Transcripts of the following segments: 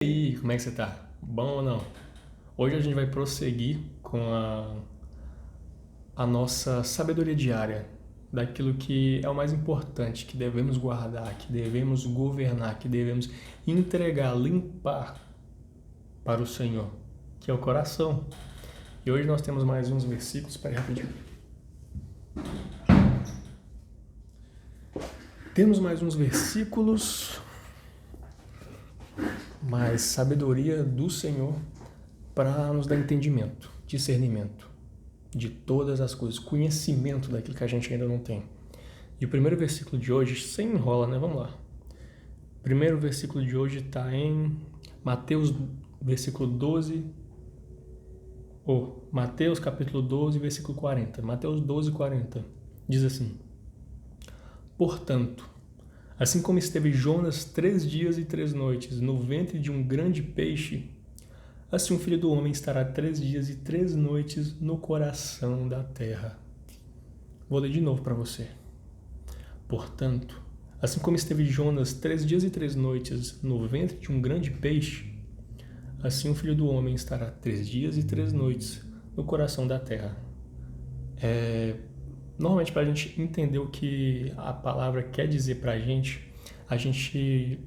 E aí, como é que você tá? Bom ou não? Hoje a gente vai prosseguir com a nossa sabedoria diária, daquilo que é o mais importante, que devemos guardar, que devemos governar, que devemos entregar, limpar para o Senhor, que é o coração. E hoje nós temos mais uns versículos, espera aí rapidinho. Temos mais uns versículos, mais sabedoria do Senhor para nos dar entendimento, discernimento de todas as coisas, conhecimento daquilo que a gente ainda não tem. E o primeiro versículo de hoje, sem enrola, né? Vamos lá. O primeiro versículo de hoje está em Mateus, versículo 12, Mateus capítulo 12, versículo 40. Mateus 12, 40. Diz assim: Portanto, assim como esteve Jonas 3 dias e 3 noites no ventre de um grande peixe, assim o Filho do Homem estará 3 dias e 3 noites no coração da terra. Vou ler de novo para você. Portanto, assim como esteve Jonas 3 dias e 3 noites no ventre de um grande peixe, assim o Filho do Homem estará 3 dias e 3 noites no coração da terra. Normalmente, para a gente entender o que a palavra quer dizer para a gente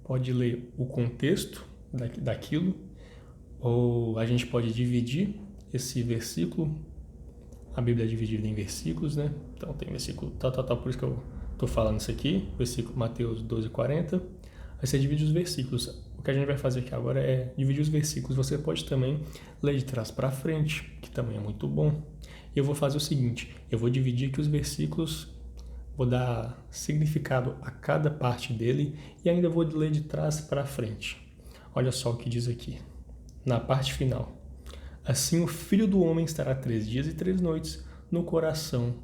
pode ler o contexto daquilo, ou a gente pode dividir esse versículo. A Bíblia é dividida em versículos, né? Então tem versículo tal, por isso que eu estou falando isso aqui, versículo Mateus 12, 40. Aí você divide os versículos. O que a gente vai fazer aqui agora é dividir os versículos. Você pode também ler de trás para frente, que também é muito bom. E eu vou fazer o seguinte, eu vou dividir aqui os versículos, vou dar significado a cada parte dele e ainda vou ler de trás para frente. Olha só o que diz aqui, na parte final. Assim o Filho do Homem estará 3 dias e 3 noites no coração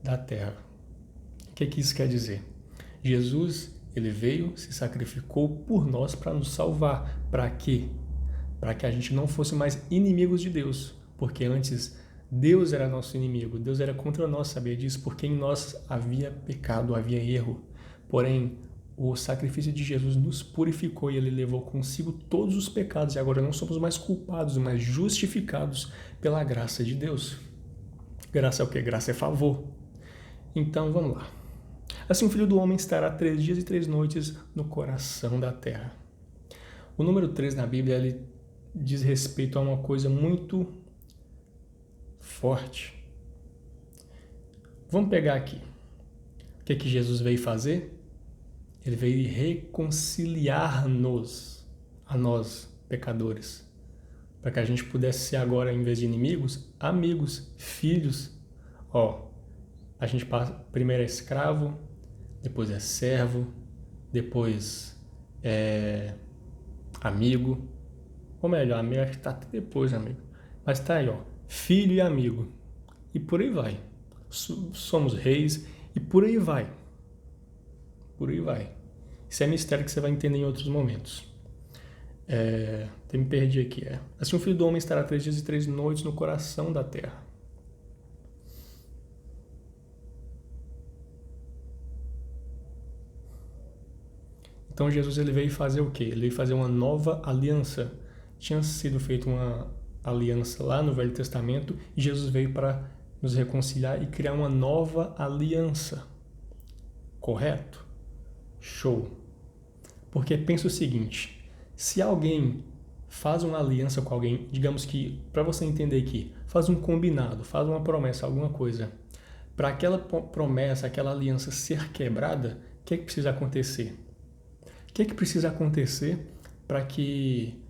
da terra. O que isso quer dizer? Jesus, ele veio, se sacrificou por nós para nos salvar. Para quê? Para que a gente não fosse mais inimigos de Deus. Porque antes Deus era nosso inimigo, Deus era contra nós, sabia disso? Porque em nós havia pecado, havia erro. Porém, o sacrifício de Jesus nos purificou e ele levou consigo todos os pecados. E agora não somos mais culpados, mas justificados pela graça de Deus. Graça é o quê? Graça é favor. Então, vamos lá. Assim o Filho do Homem estará 3 dias e 3 noites no coração da terra. O número 3 na Bíblia, ele diz respeito a uma coisa muito forte. Vamos pegar aqui. O que Jesus veio fazer? Ele veio reconciliar-nos, a nós, pecadores, para que a gente pudesse ser agora, em vez de inimigos, amigos, filhos. A gente passa, primeiro é escravo, depois é servo, depois é amigo, ou melhor, amigo acho que está até depois, amigo. Mas está aí, filho e amigo, e por aí vai. Somos reis e por aí vai. Por aí vai. Isso é mistério que você vai entender em outros momentos. Até me perdi aqui. Assim o Filho do Homem estará 3 dias e 3 noites no coração da terra. Então Jesus ele veio fazer o quê? Ele veio fazer uma nova aliança. Tinha sido feita uma aliança lá no Velho Testamento e Jesus veio para nos reconciliar e criar uma nova aliança. Correto? Show. Porque pensa o seguinte, se alguém faz uma aliança com alguém, digamos que, para você entender aqui, faz um combinado, faz uma promessa, alguma coisa, para aquela promessa, aquela aliança ser quebrada, o que precisa acontecer? O que precisa acontecer para que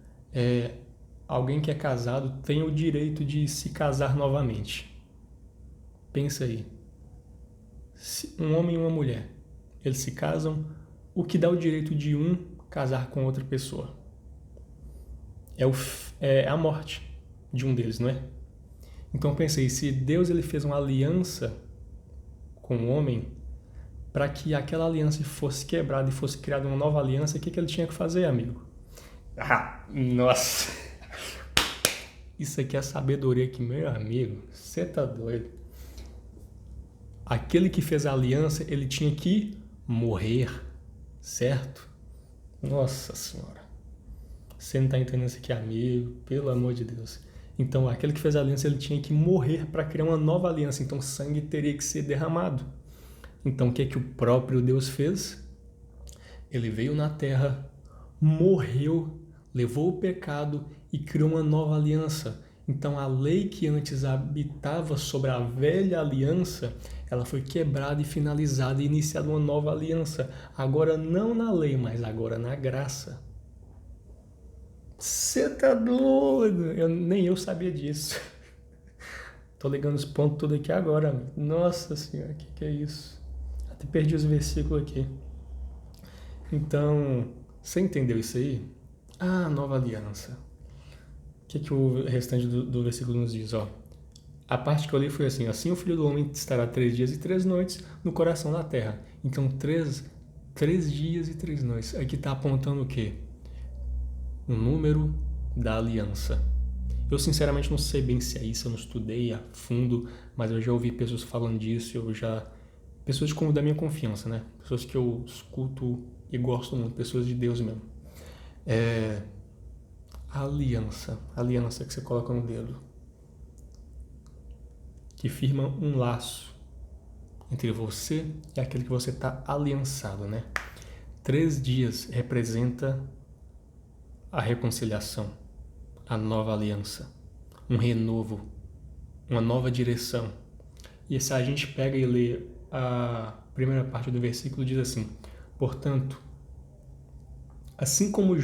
alguém que é casado tenha o direito de se casar novamente? Pensa aí. Um homem e uma mulher, eles se casam, o que dá o direito de um casar com outra pessoa? É a morte de um deles, não é? Então pensei, se Deus ele fez uma aliança com o homem, para que aquela aliança fosse quebrada e fosse criada uma nova aliança, o que ele tinha que fazer, amigo? Nossa! Isso aqui é sabedoria aqui, meu amigo. Você tá doido? Aquele que fez a aliança, ele tinha que morrer, certo? Nossa Senhora. Você não está entendendo isso aqui, amigo? Pelo amor de Deus. Então, aquele que fez a aliança, ele tinha que morrer para criar uma nova aliança. Então, sangue teria que ser derramado. Então, o que é que o próprio Deus fez? Ele veio na terra, morreu, levou o pecado e criou uma nova aliança. Então, a lei que antes habitava sobre a velha aliança, ela foi quebrada e finalizada e iniciada uma nova aliança. Agora não na lei, mas agora na graça. Você tá doido? Nem eu sabia disso. Tô ligando os pontos tudo aqui agora, amigo. Nossa senhora, que é isso? Até perdi os versículos aqui. Então, você entendeu isso aí? Ah, nova aliança. O que o restante do versículo nos diz? Ó, a parte que eu li foi assim: assim o Filho do Homem estará 3 dias e 3 noites no coração da terra. Então, 3 dias e 3 noites. Aqui está apontando o quê? O número da aliança. Eu sinceramente não sei bem se é isso, eu não estudei a fundo, mas eu já ouvi pessoas falando disso, pessoas da minha confiança, né? Pessoas que eu escuto e gosto muito, pessoas de Deus mesmo. A aliança que você coloca no dedo, que firma um laço entre você e aquele que você está aliançado, né? 3 dias representa a reconciliação, a nova aliança, um renovo, uma nova direção. E se a gente pega e lê a primeira parte do versículo, diz assim: portanto, assim como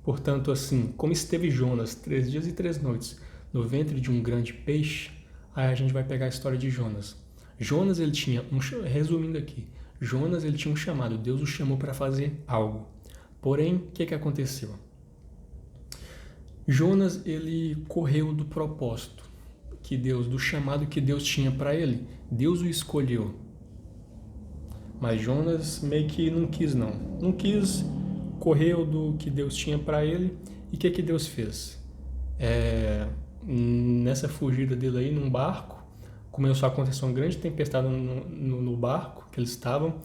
portanto, assim como esteve Jonas 3 dias e 3 noites no ventre de um grande peixe, aí a gente vai pegar a história de Jonas. Jonas, ele tinha resumindo aqui, Jonas, ele tinha um chamado, Deus o chamou para fazer algo. Porém, o que aconteceu? Jonas, ele correu do propósito do chamado que Deus tinha para ele. Deus o escolheu. Mas Jonas meio que não quis, não quis, correu do que Deus tinha para ele. E o que Deus fez? Nessa fugida dele aí, num barco, começou a acontecer uma grande tempestade no barco que eles estavam.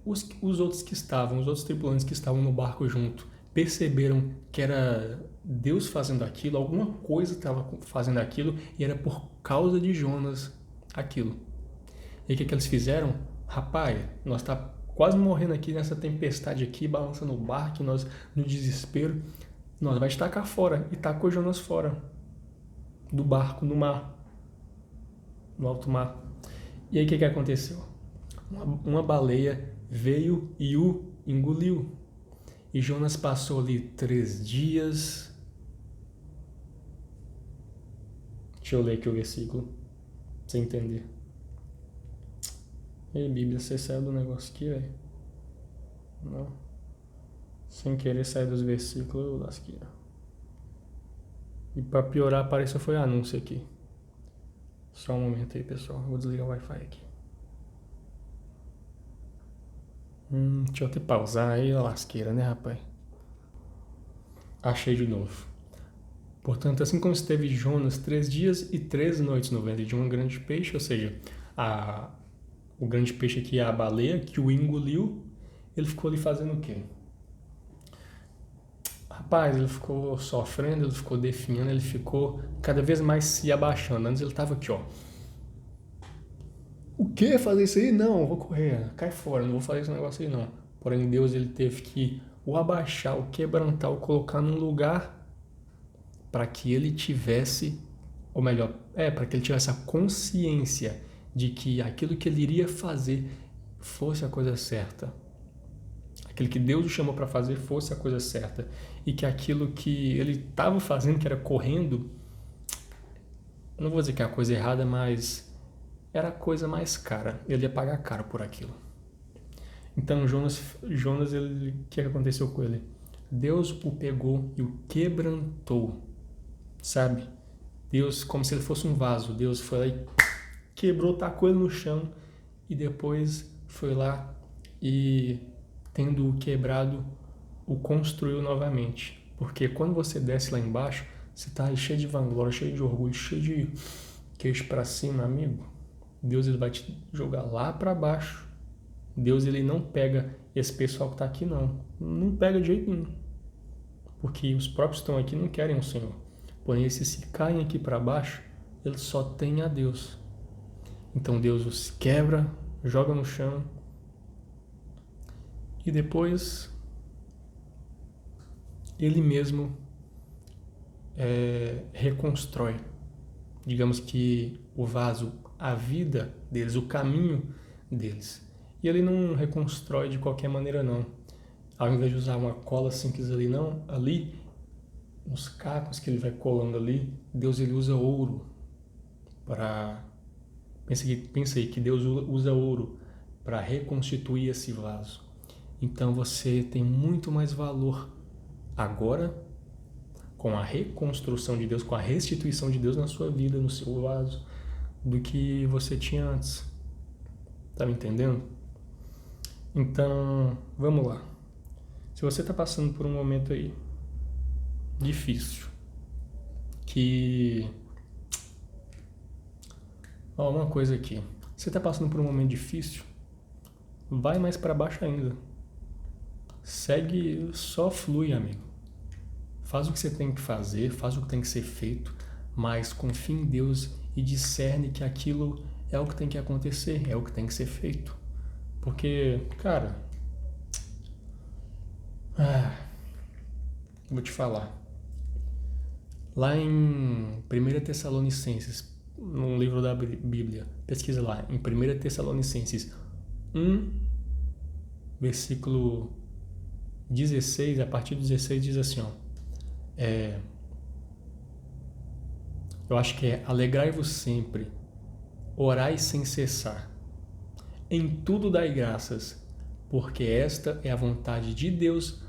Os outros tripulantes que estavam no barco junto, perceberam que era Deus fazendo aquilo, alguma coisa estava fazendo aquilo, e era por causa de Jonas aquilo. E o que eles fizeram? Rapaz, nós tá quase morrendo aqui nessa tempestade aqui, balançando o barco, nós no desespero, nós vai tacar fora, e tacou Jonas fora do barco, no mar, no alto mar. E aí o que aconteceu? Uma baleia veio e o engoliu. E Jonas passou ali 3 dias. Deixa eu ler aqui o versículo, pra você entender. Ei, Bíblia, você saiu do negócio aqui, velho? Não. Sem querer sair dos versículos, eu lasquei. E pra piorar, apareceu foi anúncio aqui. Só um momento aí, pessoal. Vou desligar o Wi-Fi aqui. Deixa eu até pausar aí a lasqueira, né, rapaz? Achei de novo. Portanto, assim como esteve Jonas 3 dias e 3 noites no ventre de um grande peixe, ou seja, o grande peixe aqui é a baleia que o engoliu, ele ficou ali fazendo o quê? Rapaz, ele ficou sofrendo, ele ficou definhando, ele ficou cada vez mais se abaixando. Antes ele estava aqui, ó. O que? Fazer isso aí? Não, vou correr, cai fora, não vou fazer esse negócio aí não. Porém, Deus, ele teve que o abaixar, o quebrantar, o colocar num lugar para que ele tivesse, ou melhor, para que ele tivesse a consciência de que aquilo que ele iria fazer fosse a coisa certa. Aquilo que Deus o chamou para fazer fosse a coisa certa. E que aquilo que ele estava fazendo, que era correndo, não vou dizer que é a coisa errada, mas era a coisa mais cara. Ele ia pagar caro por aquilo. Então Jonas, o que aconteceu com ele? Deus o pegou e o quebrantou, sabe? Deus, como se ele fosse um vaso, Deus foi lá e quebrou, tacou ele no chão e depois foi lá e, tendo quebrado, o construiu novamente. Porque quando você desce lá embaixo, você está cheio de vanglória, cheio de orgulho, cheio de queixo para cima, amigo. Deus, ele vai te jogar lá para baixo Deus, ele não pega esse pessoal que está aqui, não. Não pega de jeito nenhum. Porque os próprios que estão aqui não querem o Senhor. Porém, esses se caem aqui para baixo, eles só têm a Deus. Então Deus os quebra, joga no chão e depois ele mesmo reconstrói. Digamos que o vaso, a vida deles, o caminho deles. E ele não reconstrói de qualquer maneira, não. Ao invés de usar uma cola simples ali, não, ali, nos cacos que ele vai colando ali, Deus ele usa ouro para... Pensa aí que Deus usa ouro para reconstituir esse vaso. Então você tem muito mais valor agora com a reconstrução de Deus, com a restituição de Deus na sua vida, no seu vaso, do que você tinha antes. Tá me entendendo? Então, vamos lá. Se você está passando por um momento aí difícil, que... Ó, uma coisa aqui. Você está passando por um momento difícil, vai mais para baixo ainda. Segue, só flui, amigo. Faz o que você tem que fazer, faz o que tem que ser feito, mas confia em Deus e discerne que aquilo é o que tem que acontecer, é o que tem que ser feito. Porque, cara, vou te falar. Lá em 1 Tessalonicenses, num livro da Bíblia, pesquisa lá, em 1 Tessalonicenses 1, versículo 16, a partir do 16 diz assim, ó, eu acho que é: alegrai-vos sempre, orai sem cessar, em tudo dai graças, porque esta é a vontade de Deus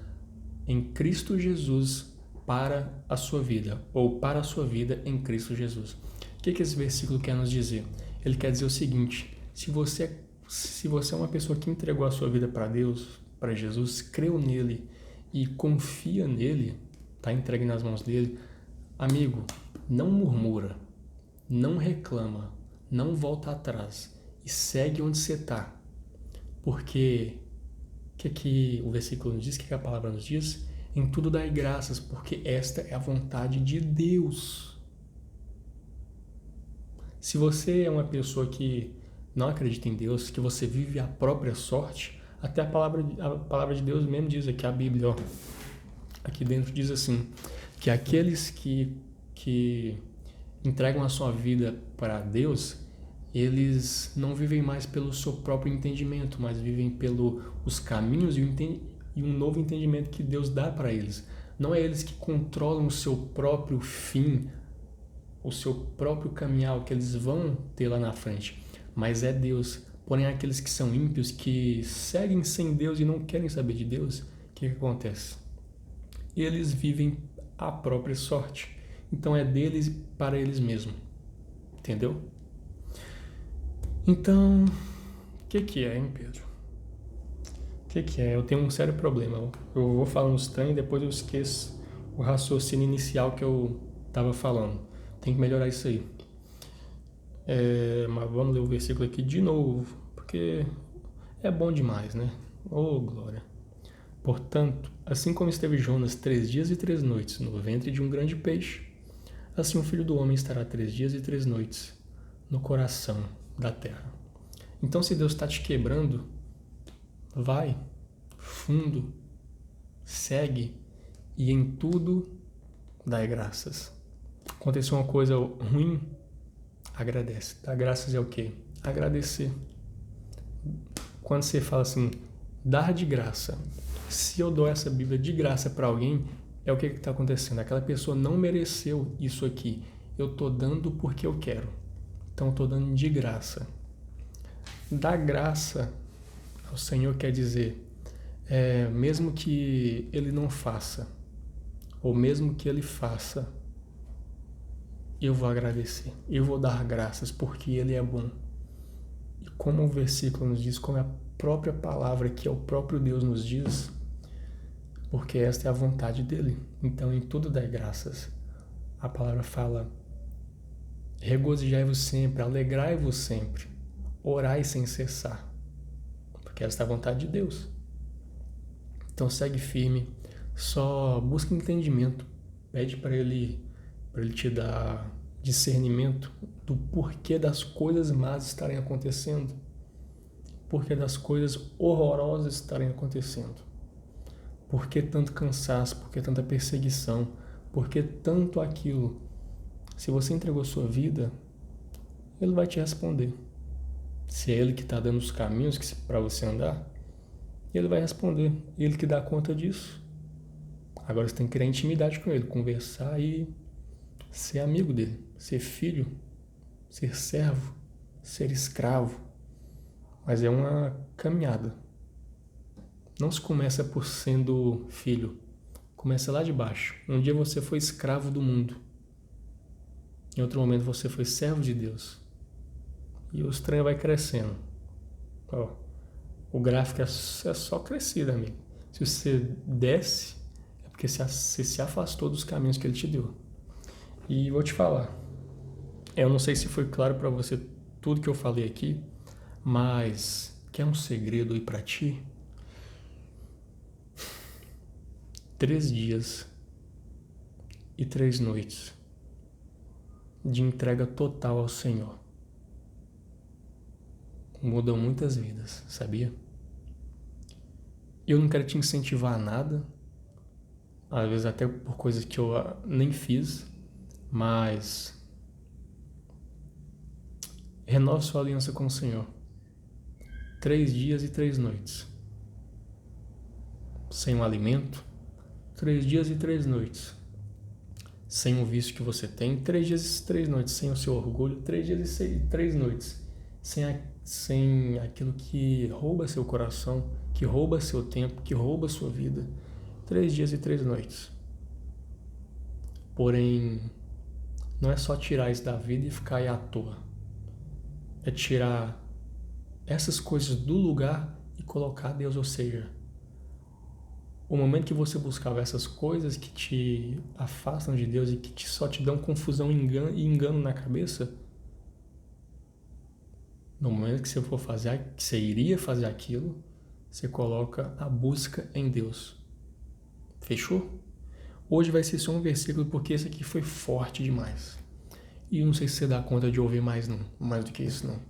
em Cristo Jesus para a sua vida, ou para a sua vida em Cristo Jesus. O que esse versículo quer nos dizer? Ele quer dizer o seguinte: se você é uma pessoa que entregou a sua vida para Deus, para Jesus, creu nele e confia nele, está entregue nas mãos dele, amigo, não murmura, não reclama, não volta atrás e segue onde você está. Porque o que o versículo nos diz, o que a palavra nos diz? Em tudo dai graças, porque esta é a vontade de Deus. Se você é uma pessoa que não acredita em Deus, que você vive a própria sorte, até a palavra de Deus mesmo diz aqui, a Bíblia, ó, aqui dentro diz assim, que aqueles que entregam a sua vida para Deus, eles não vivem mais pelo seu próprio entendimento, mas vivem pelos caminhos e um novo entendimento que Deus dá para eles. Não é eles que controlam o seu próprio fim, o seu próprio caminhar, o que eles vão ter lá na frente, mas é Deus. Porém, aqueles que são ímpios, que seguem sem Deus e não querem saber de Deus, o que acontece? Eles vivem a própria sorte. Então é deles para eles mesmos. Entendeu? Então, o que é, hein, Pedro? O que é? Eu tenho um sério problema. Eu vou falando estranho e depois eu esqueço o raciocínio inicial que eu estava falando. Tem que melhorar isso aí. Mas vamos ler o versículo aqui de novo, porque é bom demais, né? Oh, glória! Portanto, assim como esteve Jonas 3 dias e 3 noites no ventre de um grande peixe, assim o Filho do Homem estará 3 dias e 3 noites no coração da terra. Então, se Deus está te quebrando, vai fundo, segue e em tudo dai graças. Aconteceu uma coisa ruim, agradece. Dar graças é o quê? Agradecer. Quando você fala assim, dar de graça, se eu dou essa Bíblia de graça para alguém, é o que está acontecendo. Aquela pessoa não mereceu isso aqui. Eu estou dando porque eu quero. Então, eu estou dando de graça. Dar graça ao Senhor quer dizer, mesmo que Ele não faça, ou mesmo que Ele faça, eu vou agradecer. Eu vou dar graças porque Ele é bom. E como o versículo nos diz, como a própria palavra que é o próprio Deus nos diz, porque esta é a vontade dele. Então, em tudo dai graças. A palavra fala, regozijai-vos sempre, alegrai-vos sempre, orai sem cessar. Porque porque essa é a vontade de Deus. Então segue firme, só busca entendimento, pede para ele te dar discernimento do porquê das coisas más estarem acontecendo, porquê das coisas horrorosas estarem acontecendo, por que tanto cansaço, por que tanta perseguição, por que tanto aquilo. Se você entregou sua vida, ele vai te responder. Se é ele que está dando os caminhos para você andar, ele vai responder. Ele que dá conta disso. Agora você tem que criar intimidade com ele, conversar e ser amigo dele, ser filho, ser servo, ser escravo. Mas é uma caminhada. Não se começa por sendo filho. Começa lá de baixo. Um dia você foi escravo do mundo. Em outro momento você foi servo de Deus. E o trem vai crescendo. Ó, o gráfico é só crescida, amigo. Se você desce, é porque você se afastou dos caminhos que ele te deu. E vou te falar. Eu não sei se foi claro para você tudo que eu falei aqui, mas quer um segredo aí para ti? 3 dias e 3 noites de entrega total ao Senhor mudam muitas vidas, sabia? Eu não quero te incentivar a nada, às vezes até por coisas que eu nem fiz, mas renove sua aliança com o Senhor. 3 dias e 3 noites. Sem um alimento, 3 dias e 3 noites. Sem o vício que você tem, 3 dias e 3 noites. Sem o seu orgulho, 3 dias e 3 noites. Sem aquilo que rouba seu coração, que rouba seu tempo, que rouba sua vida. 3 dias e 3 noites. Porém, não é só tirar isso da vida e ficar aí à toa. É tirar essas coisas do lugar e colocar Deus, ou seja, o momento que você buscava essas coisas que te afastam de Deus e que só te dão confusão e engano na cabeça, no momento que você for fazer, que você iria fazer aquilo, você coloca a busca em Deus. Fechou? Hoje vai ser só um versículo, porque esse aqui foi forte demais. E eu não sei se você dá conta de ouvir mais do que isso não.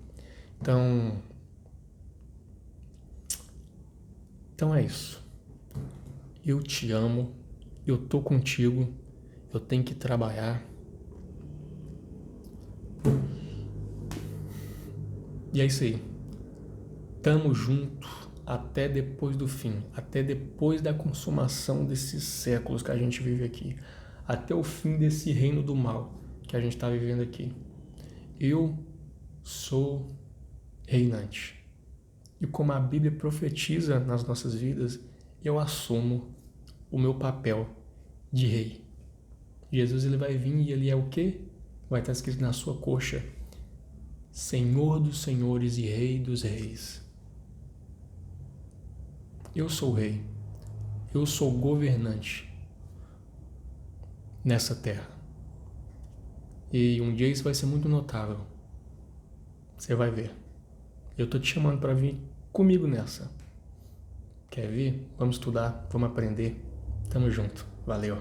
Então é isso. Eu te amo, eu tô contigo, eu tenho que trabalhar. E é isso aí. Tamo junto até depois do fim, até depois da consumação desses séculos que a gente vive aqui, até o fim desse reino do mal que a gente está vivendo aqui. Eu sou reinante. E como a Bíblia profetiza nas nossas vidas, eu assumo o meu papel de rei. Jesus ele vai vir e ele é o quê? Vai estar escrito na sua coxa: Senhor dos senhores e Rei dos reis. Eu sou o rei. Eu sou o governante nessa terra. E um dia isso vai ser muito notável. Você vai ver. Eu tô te chamando para vir comigo nessa. Quer vir? Vamos estudar, vamos aprender. Tamo junto. Valeu.